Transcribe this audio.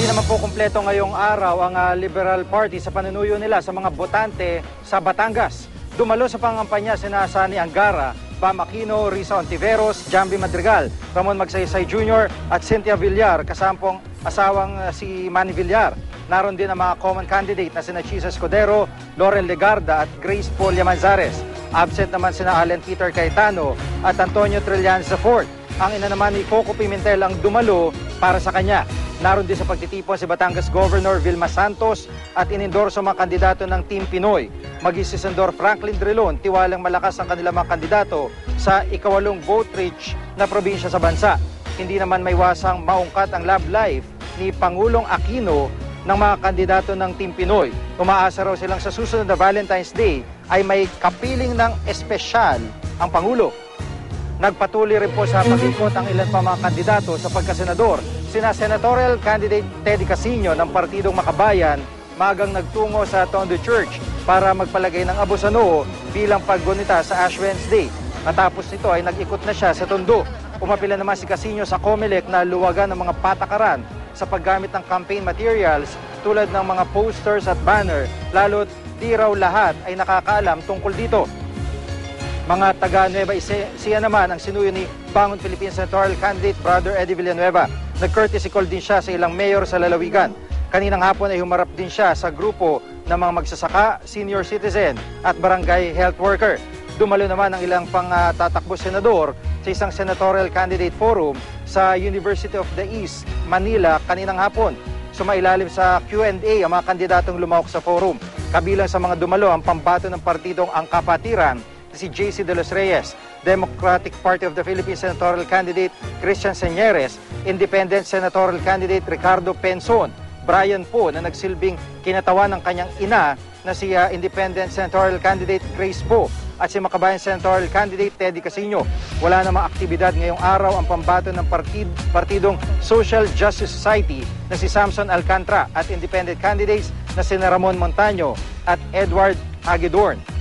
naman po kumpleto ngayong araw ang Liberal Party sa panunuyo nila sa mga botante sa Batangas. Dumalo sa pangampanya sina Sani Angara, Bam Aquino, Risa Ontiveros, Jambi Madrigal, Ramon Magsaysay Jr. at Cynthia Villar, kasampong asawang si Manny Villar. Naroon din ang mga common candidate na sina Chisa Escudero, Loren Legarda at Grace Polia Manzares. Absent naman sina Allen Peter Cayetano at Antonio Trillanes IV. Ang ina naman ni Coco Pimentel ang dumalo para sa kanya. Naroon din sa pagtitipon si Batangas Governor Vilma Santos at inendorso mga kandidato ng Team Pinoy. Maging si Senador Franklin Drilon, tiwalang malakas ang kanilang mga kandidato sa ikawalong vote-rich na probinsya sa bansa. Hindi naman may wasang maungkat ang love life ni Pangulong Aquino ng mga kandidato ng Team Pinoy. Umaasa raw silang sa susunod na Valentine's Day ay may kapiling ng espesyal ang Pangulo. Nagpatuloy rin po sa pag-ikot ang ilan pa mga kandidato sa pagkasenador. Sina Senatorial candidate Teddy Casino ng Partidong Makabayan magang nagtungo sa Tondo Church para magpalagay ng abo sa noo bilang paggunita sa Ash Wednesday. Matapos nito ay nag-ikot na siya sa Tondo. Umapila naman si Casino sa COMELEC na luwagan ng mga patakaran sa paggamit ng campaign materials tulad ng mga posters at banner, lalo't di raw lahat ay nakakaalam tungkol dito. Mga taga Nueva Ecija naman ang sinuyo ni Bangon Philippines Senatorial candidate Brother Eddie Villanueva. Nag-courtesy call din siya sa ilang mayor sa lalawigan. Kaninang hapon ay humarap din siya sa grupo ng mga magsasaka, senior citizen at barangay health worker. Dumalo naman ang ilang tatakbo senador sa isang senatorial candidate forum sa University of the East, Manila kaninang hapon. Sumailalim sa Q&A ang mga kandidatong lumahok sa forum. Kabilang sa mga dumalo ang pambato ng partidong Ang Kapatiran, si JC De Los Reyes, Democratic Party of the Philippines Senatorial Candidate Christian Señeres, Independent Senatorial Candidate Ricardo Penzon, Brian Po na nagsilbing kinatawan ng kanyang ina na si Independent Senatorial Candidate Grace Po at si Makabayan Senatorial Candidate Teddy Casino. Wala namang aktibidad ngayong araw ang pambato ng partidong Social Justice Society na si Samson Alcantara at independent candidates na si Ramon Montaño at Edward Hagedorn.